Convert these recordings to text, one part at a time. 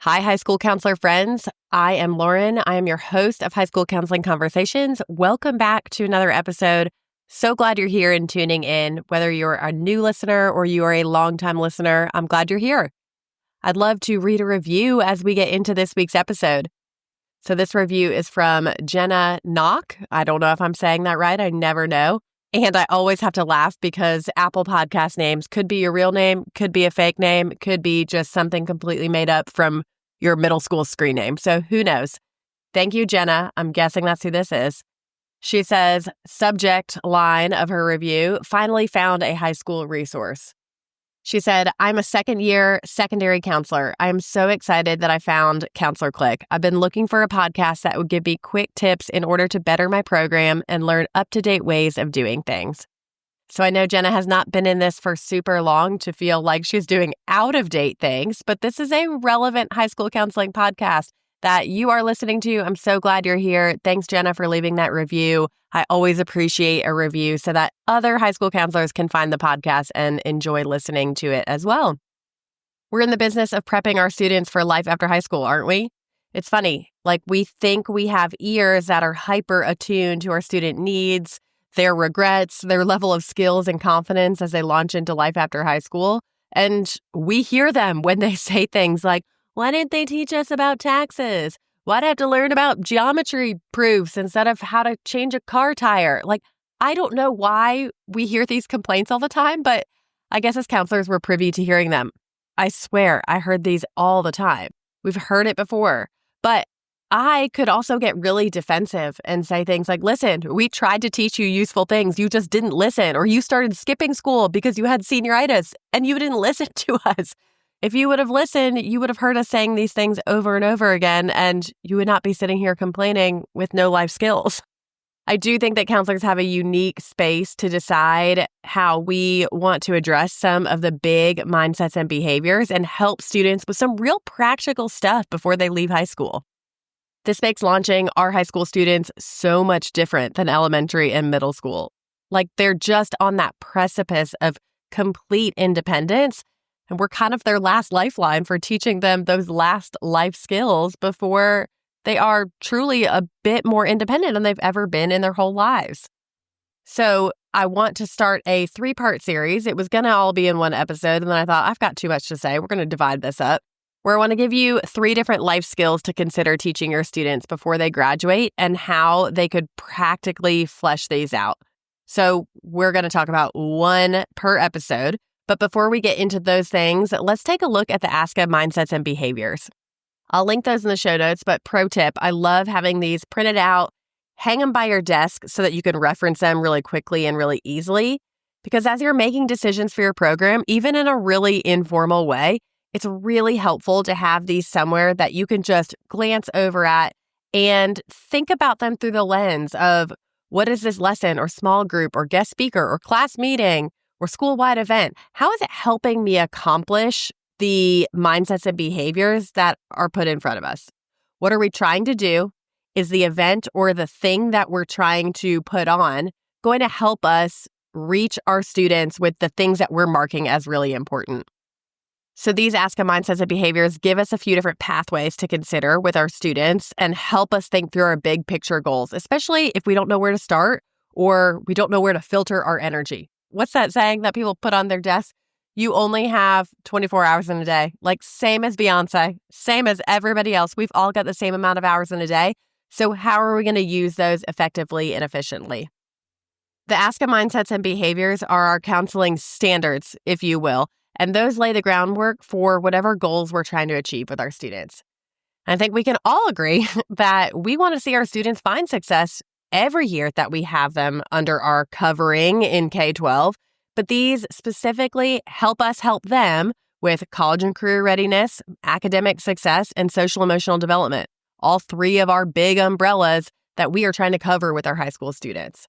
Hi, high school counselor friends. I am Lauren. I am your host of High School Counseling Conversations. Welcome back to another episode. So glad you're here and tuning in. Whether you're a new listener or you are a longtime listener, I'm glad you're here. I'd love to read a review as we get into this week's episode. So this review is from Jenna Knock. I don't know if I'm saying that right. I never know. And I always have to laugh because Apple Podcast names could be your real name, could be a fake name, could be just something completely made up from your middle school screen name. So who knows? Thank you, Jenna. I'm guessing that's who this is. She says, subject line of her review, finally found a high school resource. She said, I'm a second-year secondary counselor. I am so excited that I found Counselor Click. I've been looking for a podcast that would give me quick tips in order to better my program and learn up-to-date ways of doing things. So I know Jenna has not been in this for super long to feel like she's doing out-of-date things, but this is a relevant high school counseling podcast that you are listening to. I'm so glad you're here. Thanks, Jenna, for leaving that review. I always appreciate a review so that other high school counselors can find the podcast and enjoy listening to it as well. We're in the business of prepping our students for life after high school, aren't we? It's funny, like we think we have ears that are hyper attuned to our student needs, their regrets, their level of skills and confidence as they launch into life after high school. And we hear them when they say things like, why didn't they teach us about taxes? Why'd I have to learn about geometry proofs instead of how to change a car tire? Like, I don't know why we hear these complaints all the time, but I guess as counselors, we're privy to hearing them. I swear, I heard these all the time. We've heard it before, but I could also get really defensive and say things like, listen, we tried to teach you useful things. You just didn't listen, or you started skipping school because you had senioritis and you didn't listen to us. If you would have listened, you would have heard us saying these things over and over again, and you would not be sitting here complaining with no life skills. I do think that counselors have a unique space to decide how we want to address some of the big mindsets and behaviors and help students with some real practical stuff before they leave high school. This makes launching our high school students so much different than elementary and middle school. Like they're just on that precipice of complete independence. And we're kind of their last lifeline for teaching them those last life skills before they are truly a bit more independent than they've ever been in their whole lives. So I want to start a 3-part series. It was going to all be in one episode. And then I thought, I've got too much to say. We're going to divide this up, where I want to give you 3 different life skills to consider teaching your students before they graduate and how they could practically flesh these out. So we're going to talk about 1 per episode. But before we get into those things, let's take a look at the ASCA Mindsets and Behaviors. I'll link those in the show notes, but pro tip, I love having these printed out, hang them by your desk so that you can reference them really quickly and really easily. Because as you're making decisions for your program, even in a really informal way, it's really helpful to have these somewhere that you can just glance over at and think about them through the lens of what is this lesson or small group or guest speaker or class meeting or school-wide event? How is it helping me accomplish the mindsets and behaviors that are put in front of us? What are we trying to do? Is the event or the thing that we're trying to put on going to help us reach our students with the things that we're marking as really important? So these ASCA Mindsets and Behaviors give us a few different pathways to consider with our students and help us think through our big picture goals, especially if we don't know where to start or we don't know where to filter our energy. What's that saying that people put on their desk? You only have 24 hours in a day. Like same as Beyonce, same as everybody else. We've all got the same amount of hours in a day. So how are we going to use those effectively and efficiently? The ASCA Mindsets and Behaviors are our counseling standards, if you will, and those lay the groundwork for whatever goals we're trying to achieve with our students. I think we can all agree that we want to see our students find success every year that we have them under our covering in K-12, but these specifically help us help them with college and career readiness, academic success, and social emotional development, all 3 of our big umbrellas that we are trying to cover with our high school students.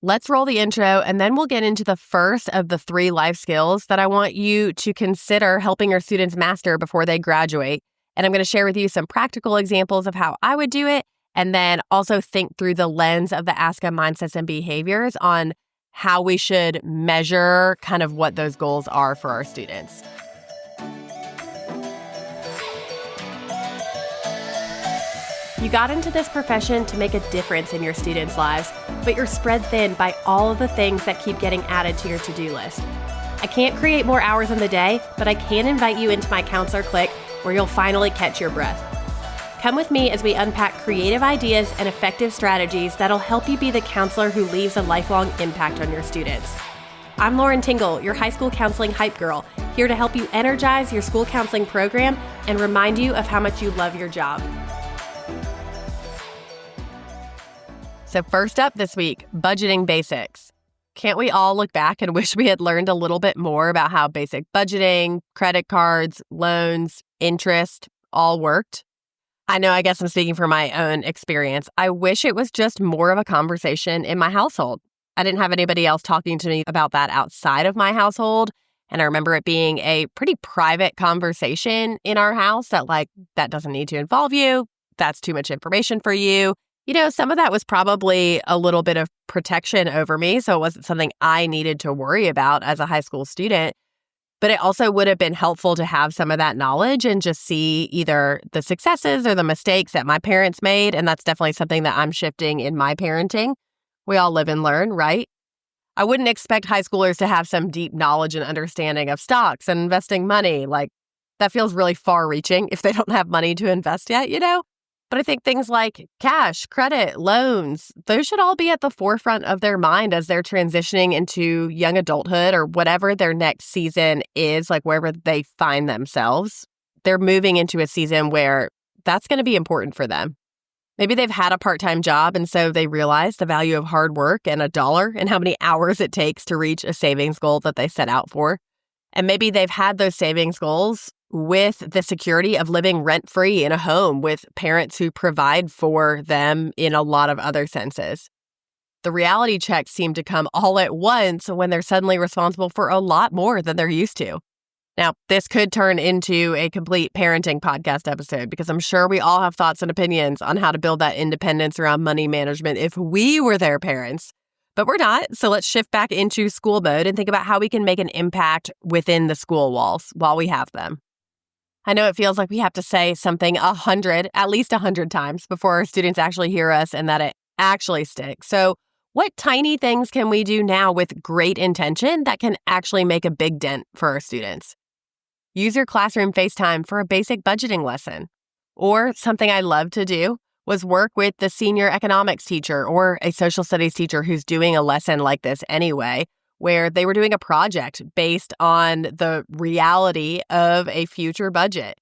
Let's roll the intro, and then we'll get into the first of the 3 life skills that I want you to consider helping your students master before they graduate. And I'm going to share with you some practical examples of how I would do it, and then also think through the lens of the ASCA Mindsets and Behaviors on how we should measure kind of what those goals are for our students. You got into this profession to make a difference in your students' lives, but you're spread thin by all of the things that keep getting added to your to-do list. I can't create more hours in the day, but I can invite you into my Counselor Click where you'll finally catch your breath. Come with me as we unpack creative ideas and effective strategies that'll help you be the counselor who leaves a lifelong impact on your students. I'm Lauren Tingle, your high school counseling hype girl, here to help you energize your school counseling program and remind you of how much you love your job. So first up this week, budgeting basics. Can't we all look back and wish we had learned a little bit more about how basic budgeting, credit cards, loans, interest all worked? I know, I guess I'm speaking from my own experience. I wish it was just more of a conversation in my household. I didn't have anybody else talking to me about that outside of my household. And I remember it being a pretty private conversation in our house that doesn't need to involve you. That's too much information for you. You know, some of that was probably a little bit of protection over me, so it wasn't something I needed to worry about as a high school student. But it also would have been helpful to have some of that knowledge and just see either the successes or the mistakes that my parents made. And that's definitely something that I'm shifting in my parenting. We all live and learn, right? I wouldn't expect high schoolers to have some deep knowledge and understanding of stocks and investing money. That feels really far-reaching if they don't have money to invest yet, you know? But I think things like cash, credit, loans, those should all be at the forefront of their mind as they're transitioning into young adulthood or whatever their next season is, wherever they find themselves. They're moving into a season where that's going to be important for them. Maybe they've had a part-time job, and so they realize the value of hard work and $1 and how many hours it takes to reach a savings goal that they set out for. And maybe they've had those savings goals with the security of living rent-free in a home with parents who provide for them in a lot of other senses. The reality checks seem to come all at once when they're suddenly responsible for a lot more than they're used to. Now, this could turn into a complete parenting podcast episode because I'm sure we all have thoughts and opinions on how to build that independence around money management if we were their parents. But we're not, so let's shift back into school mode and think about how we can make an impact within the school walls while we have them. I know it feels like we have to say something at least 100 times before our students actually hear us and that it actually sticks. So what tiny things can we do now with great intention that can actually make a big dent for our students? Use your classroom FaceTime for a basic budgeting lesson. Or something I love to do was work with the senior economics teacher or a social studies teacher who's doing a lesson like this anyway, where they were doing a project based on the reality of a future budget.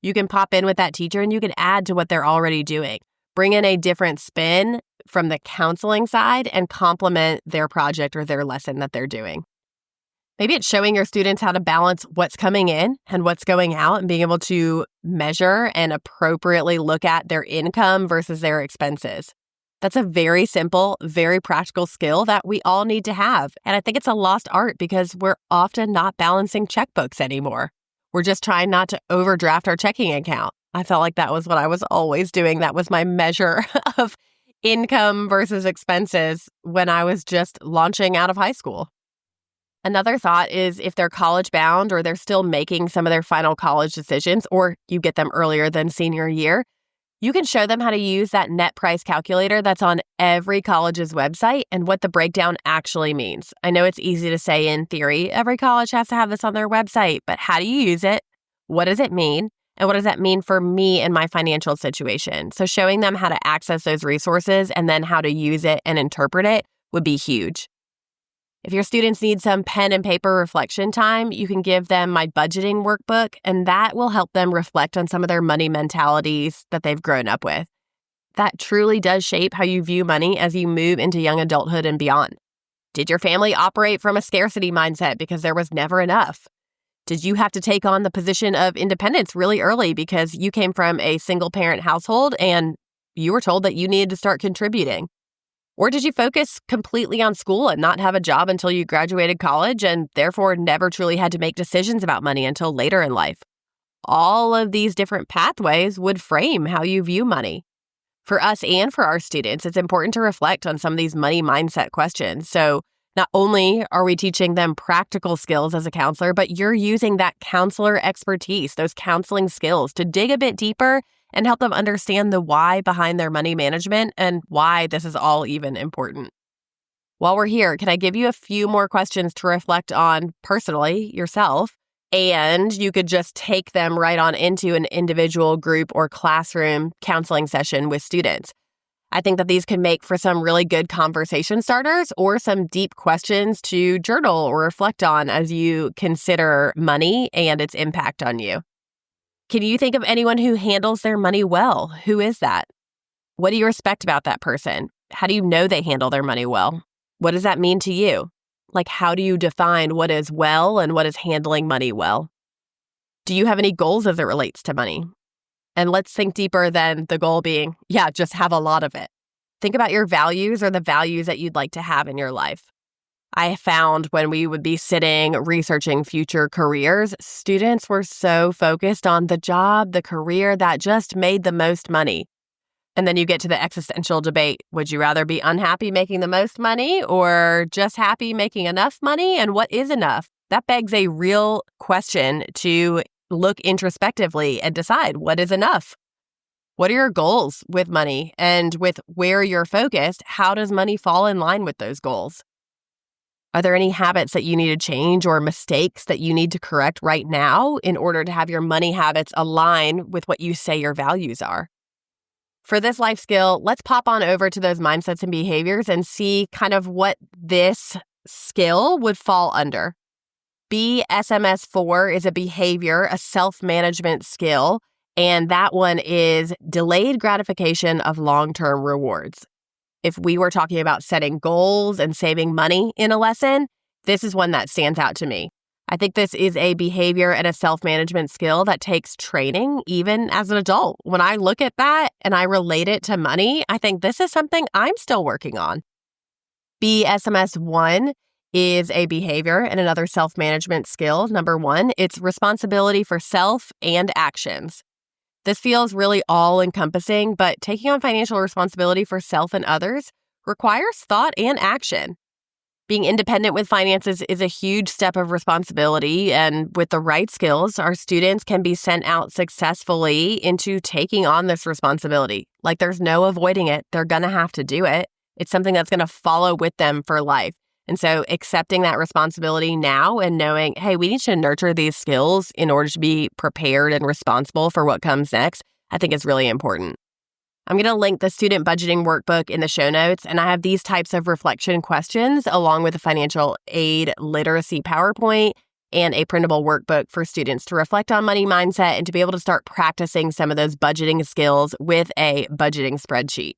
You can pop in with that teacher and you can add to what they're already doing. Bring in a different spin from the counseling side and complement their project or their lesson that they're doing. Maybe it's showing your students how to balance what's coming in and what's going out and being able to measure and appropriately look at their income versus their expenses. That's a very simple, very practical skill that we all need to have. And I think it's a lost art because we're often not balancing checkbooks anymore. We're just trying not to overdraft our checking account. I felt like that was what I was always doing. That was my measure of income versus expenses when I was just launching out of high school. Another thought is if they're college bound or they're still making some of their final college decisions, or you get them earlier than senior year, you can show them how to use that net price calculator that's on every college's website and what the breakdown actually means. I know it's easy to say in theory, every college has to have this on their website, but how do you use it? What does it mean? And what does that mean for me and my financial situation? So showing them how to access those resources and then how to use it and interpret it would be huge. If your students need some pen and paper reflection time, you can give them my budgeting workbook, and that will help them reflect on some of their money mentalities that they've grown up with. That truly does shape how you view money as you move into young adulthood and beyond. Did your family operate from a scarcity mindset because there was never enough? Did you have to take on the position of independence really early because you came from a single-parent household and you were told that you needed to start contributing? Or did you focus completely on school and not have a job until you graduated college and therefore never truly had to make decisions about money until later in life? All of these different pathways would frame how you view money. For us and for our students, it's important to reflect on some of these money mindset questions. So not only are we teaching them practical skills as a counselor, but you're using that counselor expertise, those counseling skills to dig a bit deeper and help them understand the why behind their money management and why this is all even important. While we're here, can I give you a few more questions to reflect on personally yourself? And you could just take them right on into an individual group or classroom counseling session with students. I think that these can make for some really good conversation starters or some deep questions to journal or reflect on as you consider money and its impact on you. Can you think of anyone who handles their money well? Who is that? What do you respect about that person? How do you know they handle their money well? What does that mean to you? Like, how do you define what is well and what is handling money well? Do you have any goals as it relates to money? And let's think deeper than the goal being, just have a lot of it. Think about your values or the values that you'd like to have in your life. I found when we would be sitting researching future careers, students were so focused on the job, the career that just made the most money. And then you get to the existential debate. Would you rather be unhappy making the most money or just happy making enough money? And what is enough? That begs a real question to look introspectively and decide what is enough. What are your goals with money? And with where you're focused, how does money fall in line with those goals? Are there any habits that you need to change or mistakes that you need to correct right now in order to have your money habits align with what you say your values are? For this life skill, let's pop on over to those mindsets and behaviors and see kind of what this skill would fall under. BSMS4 is a behavior, a self-management skill, and that one is delayed gratification of long-term rewards. If we were talking about setting goals and saving money in a lesson, this is one that stands out to me. I think this is a behavior and a self-management skill that takes training even as an adult. When I look at that and I relate it to money, I think this is something I'm still working on. BSMS1 is a behavior and another self-management skill. Number 1, it's responsibility for self and actions. This feels really all-encompassing, but taking on financial responsibility for self and others requires thought and action. Being independent with finances is a huge step of responsibility, and with the right skills, our students can be sent out successfully into taking on this responsibility. Like, there's no avoiding it. They're going to have to do it. It's something that's going to follow with them for life. And so accepting that responsibility now and knowing, hey, we need to nurture these skills in order to be prepared and responsible for what comes next, I think is really important. I'm going to link the student budgeting workbook in the show notes, and I have these types of reflection questions along with a financial aid literacy PowerPoint and a printable workbook for students to reflect on money mindset and to be able to start practicing some of those budgeting skills with a budgeting spreadsheet.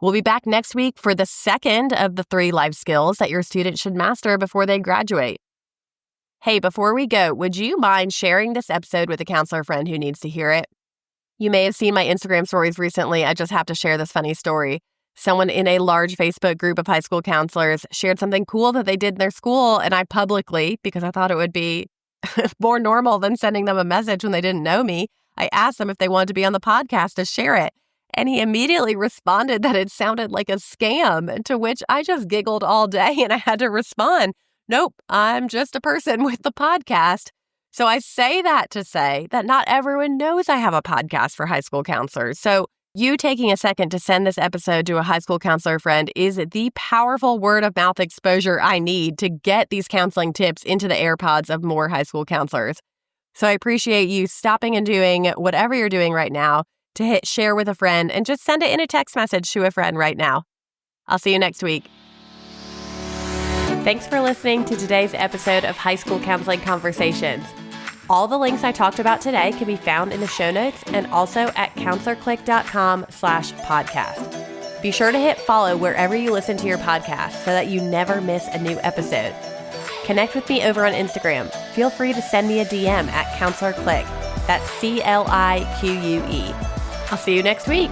We'll be back next week for the second of the 3 life skills that your students should master before they graduate. Hey, before we go, would you mind sharing this episode with a counselor friend who needs to hear it? You may have seen my Instagram stories recently. I just have to share this funny story. Someone in a large Facebook group of high school counselors shared something cool that they did in their school, and I publicly, because I thought it would be more normal than sending them a message when they didn't know me, I asked them if they wanted to be on the podcast to share it. And he immediately responded that it sounded like a scam, to which I just giggled all day and I had to respond, nope, I'm just a person with the podcast. So I say that to say that not everyone knows I have a podcast for high school counselors. So you taking a second to send this episode to a high school counselor friend is the powerful word of mouth exposure I need to get these counseling tips into the AirPods of more high school counselors. So I appreciate you stopping and doing whatever you're doing right now to hit share with a friend and just send it in a text message to a friend right now. I'll see you next week. Thanks for listening to today's episode of High School Counseling Conversations. All the links I talked about today can be found in the show notes and also at counselorclick.com/podcast. Be sure to hit follow wherever you listen to your podcast so that you never miss a new episode. Connect with me over on Instagram. Feel free to send me a DM at counselorclick. That's CLIQUE. I'll see you next week.